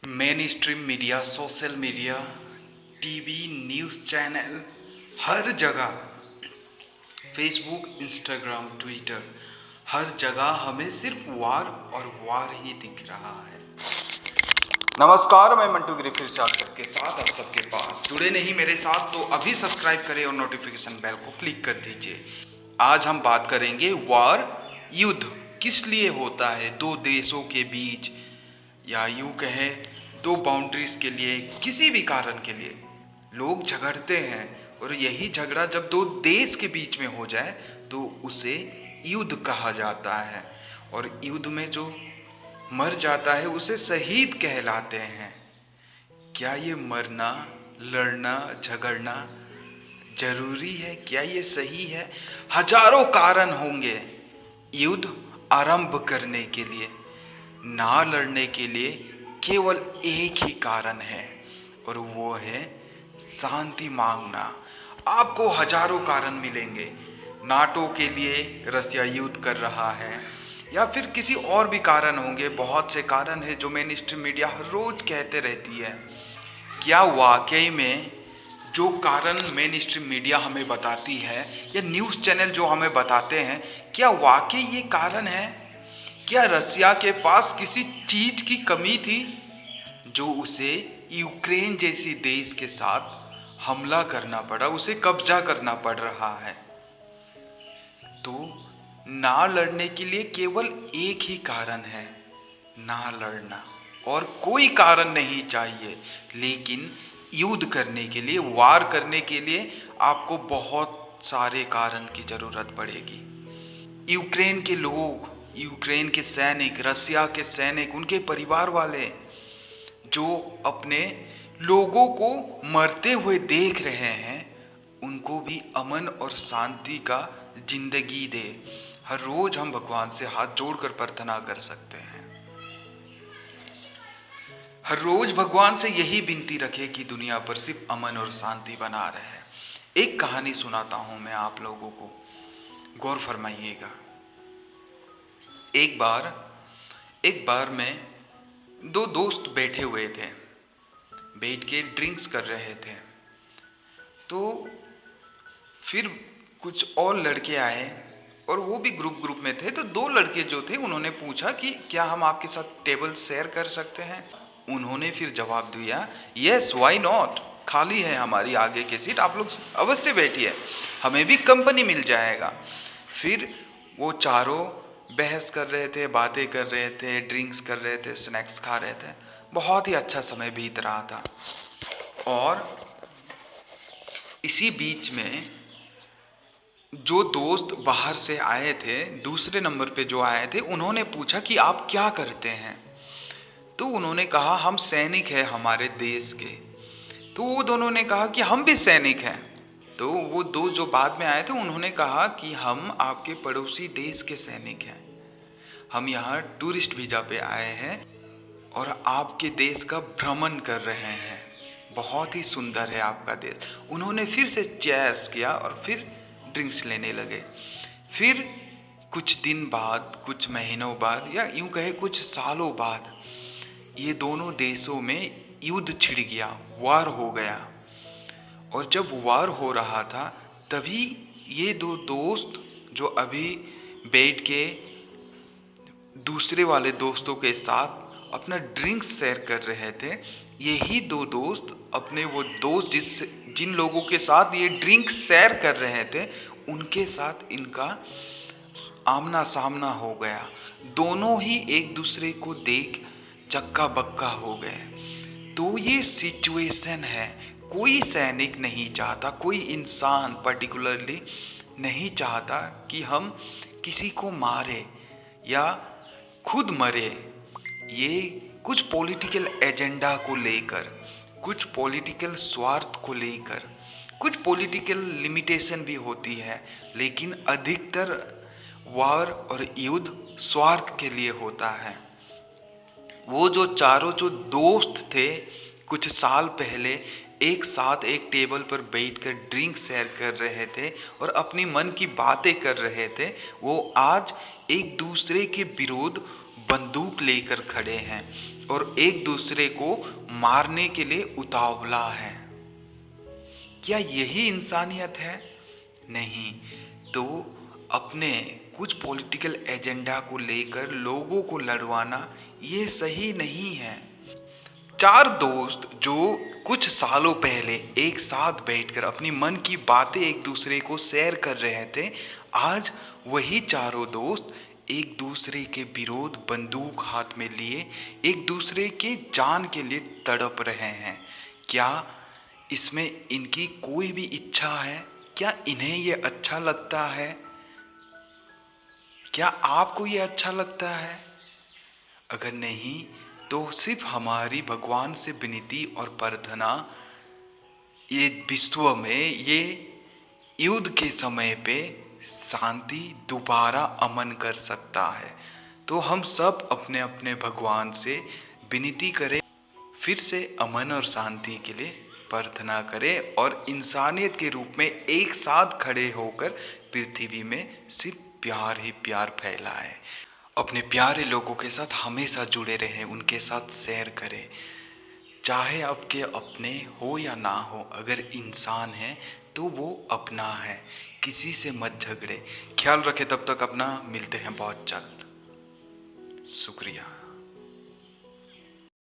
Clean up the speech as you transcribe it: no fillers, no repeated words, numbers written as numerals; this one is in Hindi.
Main stream media, social media, TV, news channel, हर जगह, फेसबुक, इंस्टाग्राम, ट्विटर, हर जगह हमें सिर्फ वार और वार ही दिख रहा है। नमस्कार, मैं मंटू गिरी फिर से आपके साथ आप सबके पास। जुड़े नहीं मेरे साथ तो अभी सब्सक्राइब करें और नोटिफिकेशन बेल को क्लिक कर दीजिए। आज हम बात करेंगे वार, युद्ध किस लिए होता है दो देशों के बीच, या यूं कहें दो बाउंड्रीज के लिए, किसी भी कारण के लिए लोग झगड़ते हैं। और यही झगड़ा जब दो देश के बीच में हो जाए तो उसे युद्ध कहा जाता है। और युद्ध में जो मर जाता है उसे शहीद कहलाते हैं। क्या ये मरना, लड़ना, झगड़ना जरूरी है? क्या ये सही है? हजारों कारण होंगे युद्ध आरंभ करने के लिए। ना लड़ने के लिए केवल एक ही कारण है और वो है शांति मांगना। आपको हजारों कारण मिलेंगे। नाटो के लिए रसिया युद्ध कर रहा है, या फिर किसी और भी कारण होंगे। बहुत से कारण है जो मेन स्ट्रीम मीडिया हर रोज कहते रहती है। क्या वाकई में जो कारण मेन स्ट्रीम मीडिया हमें बताती है या न्यूज़ चैनल जो हमें बताते हैं, क्या वाकई ये कारण है? क्या रसिया के पास किसी चीज की कमी थी जो उसे यूक्रेन जैसी देश के साथ हमला करना पड़ा, उसे कब्जा करना पड़ रहा है? तो ना लड़ने के लिए केवल एक ही कारण है, ना लड़ना। और कोई कारण नहीं चाहिए। लेकिन युद्ध करने के लिए, वार करने के लिए आपको बहुत सारे कारण की जरूरत पड़ेगी। यूक्रेन के लोग, यूक्रेन के सैनिक, रसिया के सैनिक, उनके परिवार वाले जो अपने लोगों को मरते हुए देख रहे हैं, उनको भी अमन और शांति का जिंदगी दे। हर रोज हम भगवान से हाथ जोड़कर प्रार्थना कर सकते हैं। हर रोज भगवान से यही विनती रखे कि दुनिया पर सिर्फ अमन और शांति बना रहे। एक कहानी सुनाता हूं मैं आप लोगों को, गौर फरमाइएगा। एक बार में दो दोस्त बैठे हुए थे, बैठ के ड्रिंक्स कर रहे थे। तो फिर कुछ और लड़के आए और वो भी ग्रुप में थे। तो दो लड़के जो थे उन्होंने पूछा कि क्या हम आपके साथ टेबल शेयर कर सकते हैं? उन्होंने फिर जवाब दिया, यस, व्हाई नॉट, खाली है हमारी आगे की सीट, आप लोग अवश्य बैठिए, हमें भी कंपनी मिल जाएगा। फिर वो चारों बहस कर रहे थे, बातें कर रहे थे, ड्रिंक्स कर रहे थे, स्नैक्स खा रहे थे। बहुत ही अच्छा समय बीत रहा था। और इसी बीच में जो दोस्त बाहर से आए थे, दूसरे नंबर पे जो आए थे, उन्होंने पूछा कि आप क्या करते हैं? तो उन्होंने कहा हम सैनिक हैं हमारे देश के। तो वो दोनों ने कहा कि हम भी सैनिक हैं। तो वो दो जो बाद में आए थे उन्होंने कहा कि हम आपके पड़ोसी देश के सैनिक हैं, हम यहाँ टूरिस्ट वीजा पे आए हैं और आपके देश का भ्रमण कर रहे हैं, बहुत ही सुंदर है आपका देश। उन्होंने फिर से चैस किया और फिर ड्रिंक्स लेने लगे। फिर कुछ दिन बाद, कुछ महीनों बाद, या यूं कहे कुछ सालों बाद, ये दोनों देशों में युद्ध छिड़ गया, वार हो गया। और जब वार हो रहा था तभी ये दो दोस्त जो अभी बैठ के दूसरे वाले दोस्तों के साथ अपना ड्रिंक्स शेयर कर रहे थे, यही दो दोस्त अपने वो दोस्त जिन लोगों के साथ ये ड्रिंक्स शेयर कर रहे थे, उनके साथ इनका आमना सामना हो गया। दोनों ही एक दूसरे को देख चक्का बक्का हो गए। तो ये सिचुएशन है। कोई सैनिक नहीं चाहता, कोई इंसान पर्टिकुलरली नहीं चाहता कि हम किसी को मारे या खुद मरे। ये कुछ पॉलिटिकल एजेंडा को लेकर, कुछ पॉलिटिकल स्वार्थ को लेकर, कुछ पॉलिटिकल लिमिटेशन भी होती है, लेकिन अधिकतर वार और युद्ध स्वार्थ के लिए होता है। वो जो चारों जो दोस्त थे कुछ साल पहले एक साथ एक टेबल पर बैठकर ड्रिंक शेयर कर रहे थे और अपनी मन की बातें कर रहे थे, वो आज एक दूसरे के विरोध बंदूक लेकर खड़े हैं और एक दूसरे को मारने के लिए उतावला है। क्या यही इंसानियत है? नहीं। तो अपने कुछ पॉलिटिकल एजेंडा को लेकर लोगों को लड़वाना ये सही नहीं है। चार दोस्त जो कुछ सालों पहले एक साथ बैठकर अपनी मन की बातें एक दूसरे को शेयर कर रहे थे, आज वही चारों दोस्त एक दूसरे के विरोध बंदूक हाथ में लिए एक दूसरे के जान के लिए तड़प रहे हैं। क्या इसमें इनकी कोई भी इच्छा है? क्या इन्हें ये अच्छा लगता है? क्या आपको ये अच्छा लगता है? अगर नहीं तो सिर्फ हमारी भगवान से विनती और प्रार्थना, ये विश्व में ये युद्ध के समय पे शांति दोबारा अमन कर सकता है। तो हम सब अपने अपने भगवान से विनती करें, फिर से अमन और शांति के लिए प्रार्थना करें और इंसानियत के रूप में एक साथ खड़े होकर पृथ्वी में सिर्फ प्यार ही प्यार फैलाएं। अपने प्यारे लोगों के साथ हमेशा जुड़े रहें, उनके साथ शेयर करें, चाहे आपके अपने हो या ना हो। अगर इंसान है तो वो अपना है, किसी से मत झगड़े। ख्याल रखें, तब तक अपना, मिलते हैं बहुत जल्द। शुक्रिया।